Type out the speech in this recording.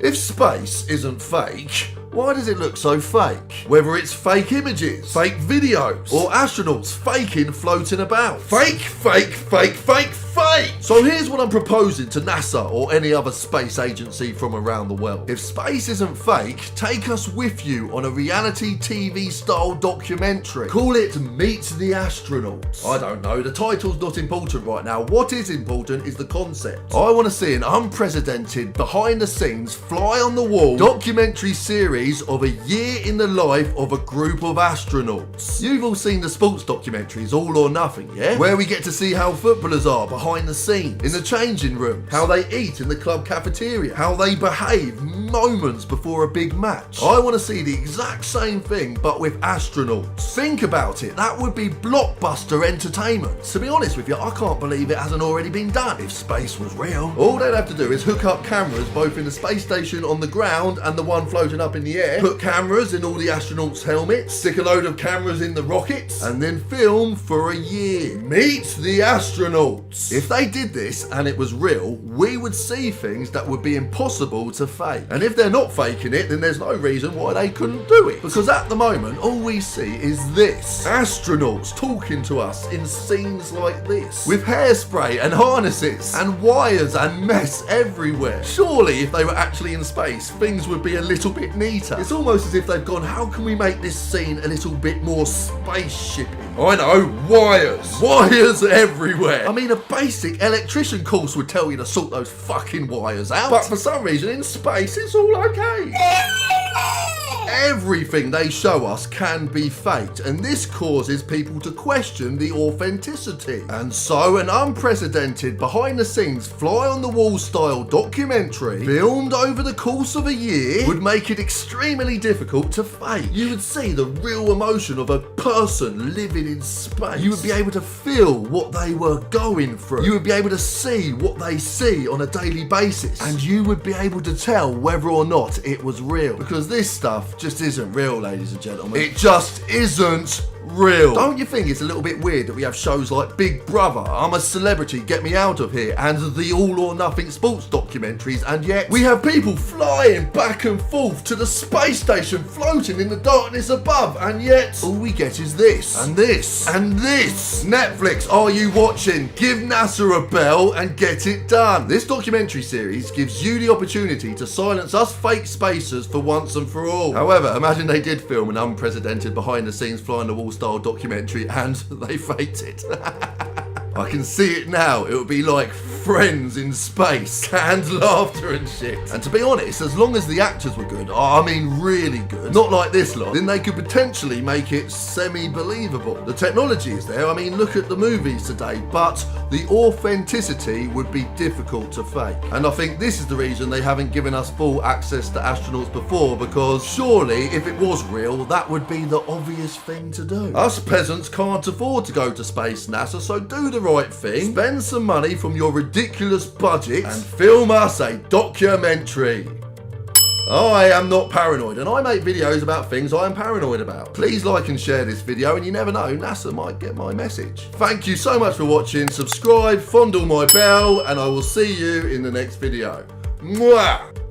If space isn't fake, why does it look so fake? Whether it's fake images, fake videos, or astronauts faking floating about. Fake, fake, fake, fake, fake! So here's what I'm proposing to NASA or any other space agency from around the world. If space isn't fake, take us with you on a reality TV style documentary. Call it Meet the Astronauts. I don't know, the title's not important right now. What is important is the concept. I want to see an unprecedented, behind the scenes, fly on the wall documentary series of a year in the life of a group of astronauts. You've all seen the sports documentaries, All or Nothing, yeah? Where we get to see how footballers are behind the scenes, in the changing room, how they eat in the club cafeteria, how they behave moments before a big match. I want to see the exact same thing, but with astronauts. Think about it, that would be blockbuster entertainment. To be honest with you, I can't believe it hasn't already been done. If space was real, all they'd have to do is hook up cameras both in the space station on the ground and the one floating up in the air, put cameras in all the astronauts' helmets, stick a load of cameras in the rockets, and then film for a year. Meet the astronauts. If they did this and it was real, we would see things that would be impossible to fake. And if they're not faking it, then there's no reason why they couldn't do it. Because at the moment, all we see is this. Astronauts talking to us in scenes like this, with hairspray and harnesses and wires and mess everywhere. Surely if they were actually in space, things would be a little bit neater. It's almost as if they've gone, how can we make this scene a little bit more spaceshipy? I know, wires. Wires everywhere. I mean, a basic electrician course would tell you to sort those fucking wires out. But for some reason, in space, it's all okay. Everything they show us can be faked, and this causes people to question the authenticity. And so an unprecedented behind-the-scenes fly-on-the-wall style documentary filmed over the course of a year would make it extremely difficult to fake. You would see the real emotion of a person living in space. You would be able to feel what they were going through. You would be able to see what they see on a daily basis, and you would be able to tell whether or not it was real. Because this stuff just isn't real, ladies and gentlemen. It just isn't real. Don't you think it's a little bit weird that we have shows like Big Brother, I'm a Celebrity, Get Me Out of Here, and the All or Nothing sports documentaries, and yet we have people flying back and forth to the space station, floating in the darkness above, and yet all we get is this, and this, and this. Netflix, are you watching? Give NASA a bell and get it done. This documentary series gives you the opportunity to silence us fake spacers for once and for all. However, imagine they did film an unprecedented behind-the-scenes fly-on-the-wall style documentary and they faked it. I can see it now. It would be like Friends in space, canned laughter and shit. And to be honest, as long as the actors were good, I mean really good, not like this lot, then they could potentially make it semi-believable. The technology is there, I mean look at the movies today, but the authenticity would be difficult to fake. And I think this is the reason they haven't given us full access to astronauts before, because surely if it was real, that would be the obvious thing to do. Us peasants can't afford to go to space, NASA, so do the right thing. Spend some money from your ridiculous budget and film us a documentary. I am not paranoid, and I make videos about things I am paranoid about. Please like and share this video, and you never know, NASA might get my message. Thank you so much for watching. Subscribe, fondle my bell, and I will see you in the next video. Mwah!